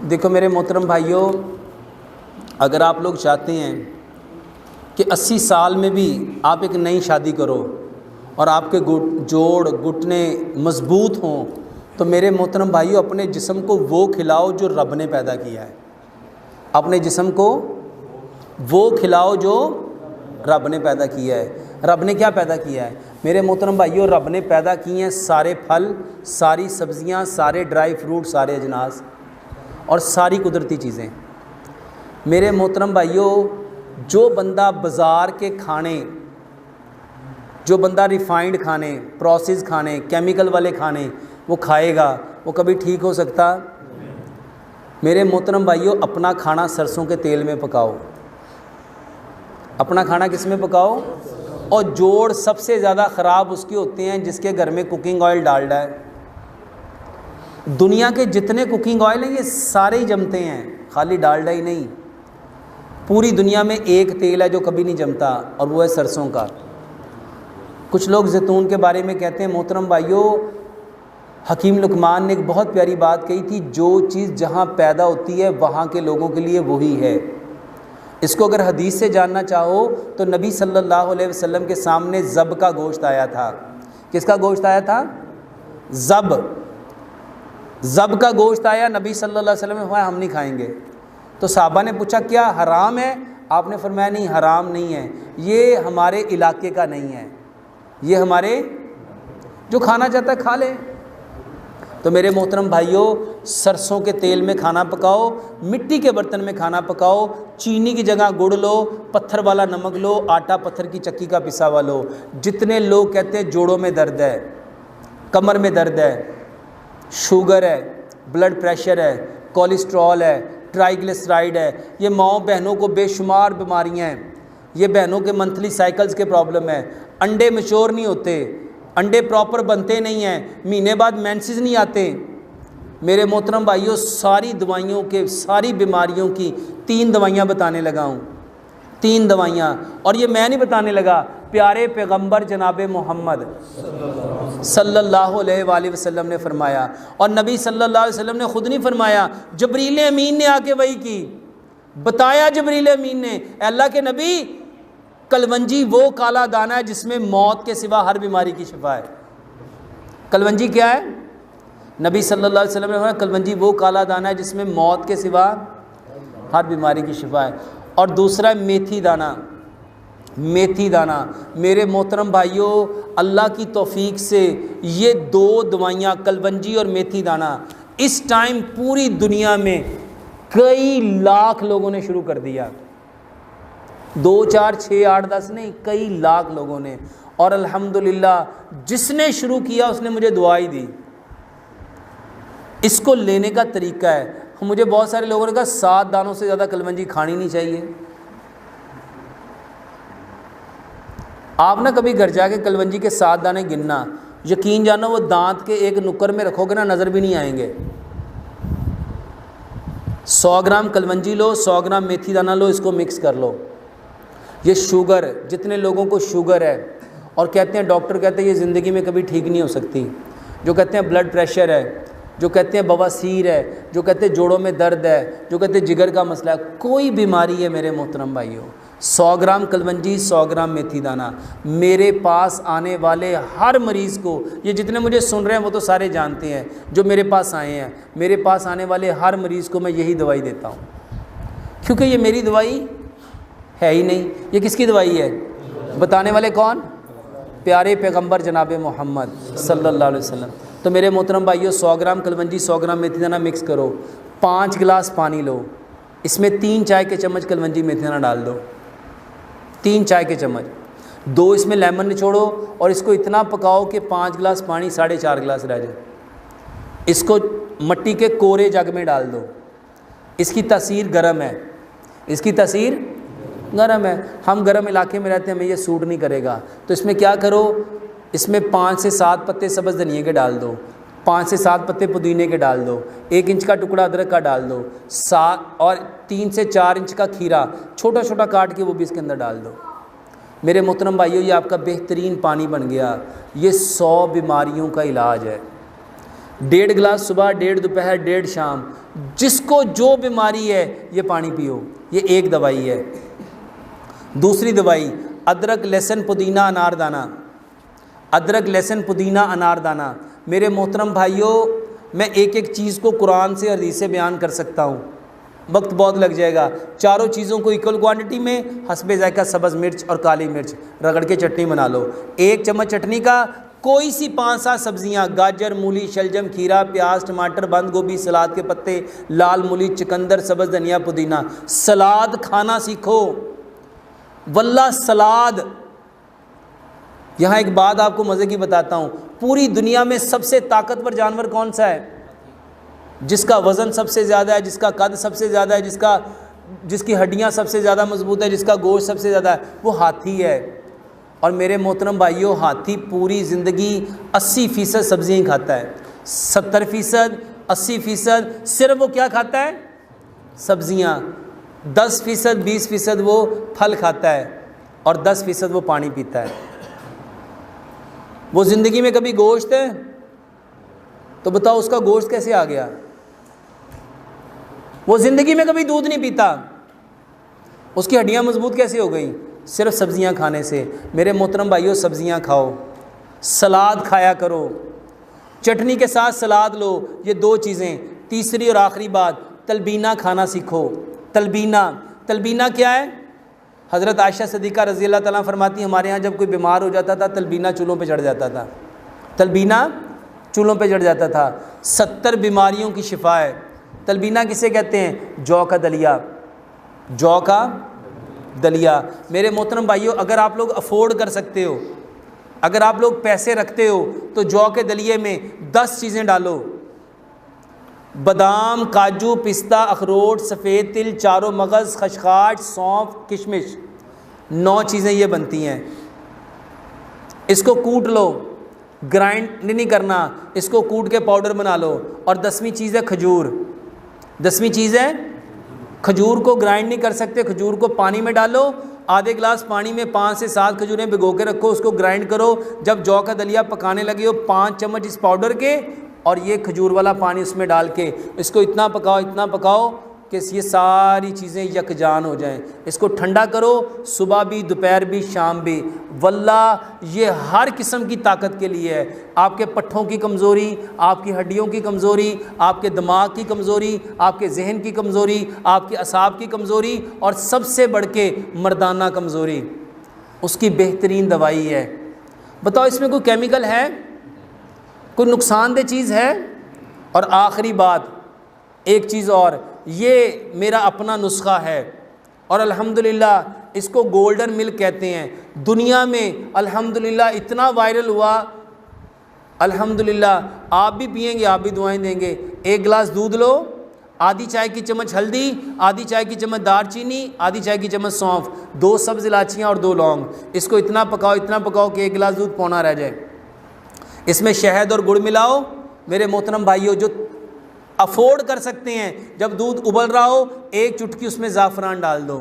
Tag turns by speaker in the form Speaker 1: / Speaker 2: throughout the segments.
Speaker 1: دیکھو میرے محترم بھائیوں، اگر آپ لوگ چاہتے ہیں کہ 80 سال میں بھی آپ ایک نئی شادی کرو اور آپ کے جوڑ گھٹنے مضبوط ہوں، تو میرے محترم بھائیوں اپنے جسم کو وہ کھلاؤ جو رب نے پیدا کیا ہے۔ اپنے جسم کو وہ کھلاؤ جو رب نے پیدا کیا ہے۔ رب نے کیا پیدا کیا ہے میرے محترم بھائیوں؟ رب نے پیدا کیے ہیں سارے پھل، ساری سبزیاں، سارے ڈرائی فروٹ، سارے اجناس اور ساری قدرتی چیزیں۔ میرے محترم بھائیوں، جو بندہ بازار کے کھانے، جو بندہ ریفائنڈ کھانے، پروسیس کھانے، کیمیکل والے کھانے وہ کھائے گا، وہ کبھی ٹھیک ہو سکتا؟ میرے محترم بھائیوں، اپنا کھانا سرسوں کے تیل میں پکاؤ، اپنا کھانا کس میں پکاؤ؟ اور جوڑ سب سے زیادہ خراب اس کے ہوتے ہیں جس کے گھر میں کوکنگ آئل ڈالڈا ہے۔ دنیا کے جتنے کوکنگ آئل ہیں یہ سارے ہی جمتے ہیں، خالی ڈالڈا ہی نہیں۔ پوری دنیا میں ایک تیل ہے جو کبھی نہیں جمتا اور وہ ہے سرسوں کا۔ کچھ لوگ زیتون کے بارے میں کہتے ہیں، محترم بھائیوں حکیم لقمان نے ایک بہت پیاری بات کہی تھی، جو چیز جہاں پیدا ہوتی ہے وہاں کے لوگوں کے لیے وہی ہے۔ اس کو اگر حدیث سے جاننا چاہو تو نبی صلی اللہ علیہ وسلم کے سامنے ذب کا گوشت آیا تھا۔ کس کا گوشت آیا تھا؟ ذب کا گوشت آیا، نبی صلی اللہ علیہ وسلم نے فرمایا ہم نہیں کھائیں گے۔ تو صحابہ نے پوچھا کیا حرام ہے؟ آپ نے فرمایا نہیں، حرام نہیں ہے، یہ ہمارے علاقے کا نہیں ہے، یہ ہمارے جو کھانا چاہتا ہے کھا لے۔ تو میرے محترم بھائیوں، سرسوں کے تیل میں کھانا پکاؤ، مٹی کے برتن میں کھانا پکاؤ، چینی کی جگہ گڑ لو، پتھر والا نمک لو، آٹا پتھر کی چکی کا پسا ہوا لو۔ جتنے لوگ کہتے ہیں جوڑوں میں درد ہے، کمر میں درد ہے، شوگر ہے، بلڈ پریشر ہے، کولیسٹرول ہے، ٹرائیگلیسرائڈ ہے، یہ ماؤں بہنوں کو بے شمار بیماریاں ہیں، یہ بہنوں کے منتھلی سائیکلز کے پرابلم ہے، انڈے میچور نہیں ہوتے، انڈے پراپر بنتے نہیں ہیں، مہینے بعد مینسز نہیں آتے۔ میرے محترم بھائیوں، ساری دوائیوں کے، ساری بیماریوں کی 3 دوائیاں بتانے لگا ہوں، 3 دوائیاں، اور یہ میں نہیں بتانے لگا، پیارے پیغمبر جناب محمد صلی اللہ علیہ وآلہ وسلم نے فرمایا، اور نبی صلی اللہ علیہ وسلم نے خود نہیں فرمایا، جبریل امین نے آ کے وحی کی، بتایا جبریل امین نے، اے اللہ کے نبی کلونجی وہ کالا دانہ ہے جس میں موت کے سوا ہر بیماری کی شفا ہے۔ کلونجی کیا ہے؟ نبی صلی اللہ علیہ وسلم نے فرمایا کلونجی وہ کالا دانہ ہے جس میں موت کے سوا ہر بیماری کی شفا ہے۔ اور دوسرا ہے میتھی دانہ، میتھی دانہ۔ میرے محترم بھائیوں، اللہ کی توفیق سے یہ 2 دوائیاں کلونجی اور میتھی دانہ اس ٹائم پوری دنیا میں کئی لاکھ لوگوں نے شروع کر دیا، 2 4 6 8 10 نہیں، کئی لاکھ لوگوں نے، اور الحمدللہ جس نے شروع کیا اس نے مجھے دعائی دی۔ اس کو لینے کا طریقہ ہے، مجھے بہت سارے لوگوں نے کہا 7 دانوں سے زیادہ کلونجی کھانی نہیں چاہیے۔ آپ نہ کبھی گھر جا کے کلونجی کے 7 دانے گننا، یقین جانو وہ دانت کے ایک نکر میں رکھو گے نا، نظر بھی نہیں آئیں گے۔ 100 گرام کلونجی لو، 100 گرام میتھی دانہ لو، اس کو مکس کر لو۔ یہ شوگر، جتنے لوگوں کو شوگر ہے اور کہتے ہیں ڈاکٹر کہتے ہیں یہ زندگی میں کبھی ٹھیک نہیں ہو سکتی، جو کہتے ہیں بلڈ پریشر ہے، جو کہتے ہیں بواسیر ہے، جو کہتے ہیں جوڑوں میں درد ہے، جو کہتے ہیں جگر کا مسئلہ ہے، کوئی بیماری ہے میرے محترم بھائیوں، 100 گرام کلونجی، 100 گرام میتھی دانہ، میرے پاس آنے والے ہر مریض کو، یہ جتنے مجھے سن رہے ہیں وہ تو سارے جانتے ہیں جو میرے پاس آئے ہیں، میرے پاس آنے والے ہر مریض کو میں یہی دوائی دیتا ہوں، کیونکہ یہ میری دوائی ہے ہی نہیں، یہ کس کی دوائی ہے؟ بتانے والے کون؟ پیارے پیغمبر جناب محمد صلی اللہ علیہ وسلم۔ تو میرے محترم بھائیوں، 100 گرام کلونجی، 100 گرام میتھی دانہ مکس کرو، 5 گلاس پانی لو، اس میں 3 چائے کے چمچ کلونجی میتھی دانہ ڈال دو، 3 چائے کے چمچ، 2 اس میں لیمن نچوڑو، اور اس کو اتنا پکاؤ کہ 5 گلاس پانی 4.5 گلاس رہ جائے۔ اس کو مٹی کے کورے جگ میں ڈال دو، اس کی تاثیر گرم ہے، اس کی تاثیر گرم ہے، ہم گرم علاقے میں رہتے ہیں، ہمیں یہ سوٹ نہیں کرے گا، تو اس میں کیا کرو، اس میں 5 سے 7 پتے سبز دھنیے کے ڈال دو، 5 سے 7 پتے پودینے کے ڈال دو، 1 انچ کا ٹکڑا ادرک کا ڈال دو، اور 3 سے 4 انچ کا کھیرا چھوٹا چھوٹا کاٹ کے وہ بھی اس کے اندر ڈال دو۔ میرے محترم بھائیوں، یہ آپ کا بہترین پانی بن گیا، یہ 100 بیماریوں کا علاج ہے۔ 1.5 گلاس صبح، 1.5 دوپہر، 1.5 شام، جس کو جو بیماری ہے یہ پانی پیو، یہ ایک دوائی ہے۔ دوسری دوائی ادرک لہسن پودینہ انار دانہ، ادرک لہسن پودینہ انار دانہ۔ میرے محترم بھائیوں، میں ایک ایک چیز کو قرآن سے حدیث سے بیان کر سکتا ہوں، وقت بہت لگ جائے گا۔ چاروں چیزوں کو ایکول کوانٹٹی میں حسب ذائقہ سبز مرچ اور کالی مرچ رگڑ کے چٹنی بنا لو۔ 1 چمچ چٹنی کا کوئی سی 5-7 سبزیاں، گاجر، مولی، شلجم، کھیرا، پیاز، ٹماٹر، بند گوبھی، سلاد کے پتے، لال مولی، چقندر، سبز دھنیا، پودینہ۔ سلاد کھانا سیکھو، واللہ سلاد۔ یہاں ایک بات آپ کو مزے کی بتاتا ہوں، پوری دنیا میں سب سے طاقتور جانور کون سا ہے؟ جس کا وزن سب سے زیادہ ہے، جس کا قد سب سے زیادہ ہے، جس کی ہڈیاں سب سے زیادہ مضبوط ہے، جس کا گوشت سب سے زیادہ ہے، وہ ہاتھی ہے۔ اور میرے محترم بھائیوں، ہاتھی پوری زندگی 80% سبزیاں ہی کھاتا ہے، 70%، 80% صرف وہ کیا کھاتا ہے؟ سبزیاں۔ 10%، 20% وہ پھل کھاتا ہے، اور 10% وہ پانی پیتا ہے۔ وہ زندگی میں کبھی گوشت ہے تو بتاؤ اس کا گوشت کیسے آ گیا؟ وہ زندگی میں کبھی دودھ نہیں پیتا، اس کی ہڈیاں مضبوط کیسے ہو گئیں؟ صرف سبزیاں کھانے سے۔ میرے محترم بھائیوں، سبزیاں کھاؤ، سلاد کھایا کرو، چٹنی کے ساتھ سلاد لو، یہ 2 چیزیں۔ تیسری اور آخری بات، تلبینہ کھانا سیکھو۔ تلبینہ کیا ہے؟ حضرت عائشہ صدیقہ رضی اللہ تعالیٰ فرماتی ہیں، ہمارے ہاں جب کوئی بیمار ہو جاتا تھا تلبینہ چولہوں پہ چڑھ جاتا تھا، تلبینہ چولہوں پہ چڑھ جاتا تھا۔ 70 بیماریوں کی شفا ہے۔ تلبینہ کسے کہتے ہیں؟ جو کا دلیا، جو کا دلیا۔ میرے محترم بھائیوں، اگر آپ لوگ افورڈ کر سکتے ہو، اگر آپ لوگ پیسے رکھتے ہو، تو جو کے دلیے میں 10 چیزیں ڈالو: بادام، کاجو، پستہ، اخروٹ، سفید تل، چاروں مغز، خشخاش، سونف، کشمش۔ 9 چیزیں یہ بنتی ہیں۔ اس کو کوٹ لو، گرائنڈ نہیں کرنا، اس کو کوٹ کے پاؤڈر بنا لو۔ اور 10ویں چیز ہے کھجور۔ 10ویں چیز ہے کھجور کو گرائنڈ نہیں کر سکتے، کھجور کو پانی میں ڈالو، آدھے گلاس پانی میں 5 سے 7 کھجوریں بھگو کے رکھو، اس کو گرائنڈ کرو۔ جب جو کا دلیا پکانے لگے ہو، 5 چمچ اس پاؤڈر کے اور یہ کھجور والا پانی اس میں ڈال کے اس کو اتنا پکاؤ کہ یہ ساری چیزیں یکجان ہو جائیں۔ اس کو ٹھنڈا کرو، صبح بھی، دوپہر بھی، شام بھی۔ واللہ یہ ہر قسم کی طاقت کے لیے ہے۔ آپ کے پٹھوں کی کمزوری، آپ کی ہڈیوں کی کمزوری، آپ کے دماغ کی کمزوری، آپ کے ذہن کی کمزوری، آپ کے اعصاب کی کمزوری، اور سب سے بڑھ کے مردانہ کمزوری، اس کی بہترین دوائی ہے۔ بتاؤ اس میں کوئی کیمیکل ہے؟ کوئی نقصان دہ چیز ہے؟ اور آخری بات، ایک چیز اور، یہ میرا اپنا نسخہ ہے، اور الحمدللہ اس کو گولڈن ملک کہتے ہیں۔ دنیا میں الحمدللہ اتنا وائرل ہوا، الحمدللہ آپ بھی پیئیں گے، آپ بھی دعائیں دیں گے۔ 1 گلاس دودھ لو، آدھی چائے کی چمچ ہلدی، آدھی چائے کی چمچ دار چینی، آدھی چائے کی چمچ سونف، 2 سبز الائچیاں اور 2 لونگ۔ اس کو اتنا پکاؤ کہ 1 گلاس دودھ پونا رہ جائے۔ اس میں شہد اور گڑ ملاؤ۔ میرے محترم بھائیوں، جو افورڈ کر سکتے ہیں، جب دودھ ابل رہا ہو 1 چٹکی اس میں زعفران ڈال دو۔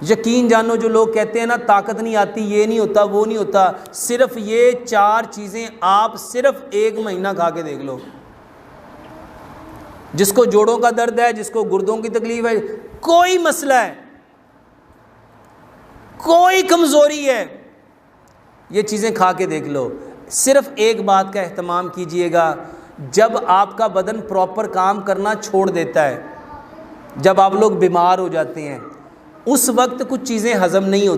Speaker 1: یقین جانو، جو لوگ کہتے ہیں نا طاقت نہیں آتی، یہ نہیں ہوتا، وہ نہیں ہوتا، صرف یہ 4 چیزیں آپ صرف 1 مہینہ کھا کے دیکھ لو۔ جس کو جوڑوں کا درد ہے، جس کو گردوں کی تکلیف ہے، کوئی مسئلہ ہے، کوئی کمزوری ہے، یہ چیزیں کھا کے دیکھ لو۔ صرف ایک بات کا اہتمام کیجئے گا، جب آپ کا بدن پراپر کام کرنا چھوڑ دیتا ہے، جب آپ لوگ بیمار ہو جاتے ہیں، اس وقت کچھ چیزیں ہضم نہیں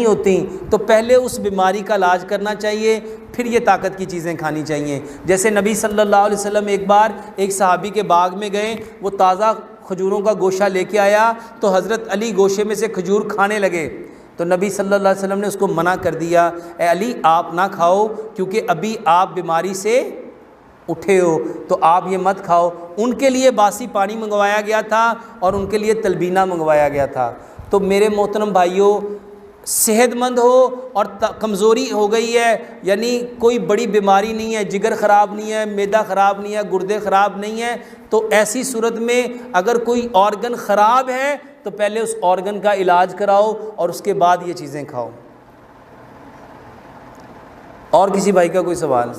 Speaker 1: ہوتی، تو پہلے اس بیماری کا علاج کرنا چاہیے، پھر یہ طاقت کی چیزیں کھانی چاہیے۔ جیسے نبی صلی اللہ علیہ وسلم ایک بار ایک صحابی کے باغ میں گئے، وہ تازہ کھجوروں کا گوشہ لے کے آیا، تو حضرت علی گوشے میں سے کھجور کھانے لگے، تو نبی صلی اللہ علیہ وسلم نے اس کو منع کر دیا، اے علی آپ نہ کھاؤ، کیونکہ ابھی آپ بیماری سے اٹھے ہو، تو آپ یہ مت کھاؤ۔ ان کے لیے باسی پانی منگوایا گیا تھا، اور ان کے لیے تلبینہ منگوایا گیا تھا۔ تو میرے محترم بھائیوں، صحت مند ہو اور کمزوری ہو گئی ہے، یعنی کوئی بڑی بیماری نہیں ہے، جگر خراب نہیں ہے، معدہ خراب نہیں ہے، گردے خراب نہیں ہے، تو ایسی صورت میں اگر کوئی آرگن خراب ہے تو پہلے اس آرگن کا علاج کراؤ، اور اس کے بعد یہ چیزیں کھاؤ۔ اور کسی بھائی کا کوئی سوال؟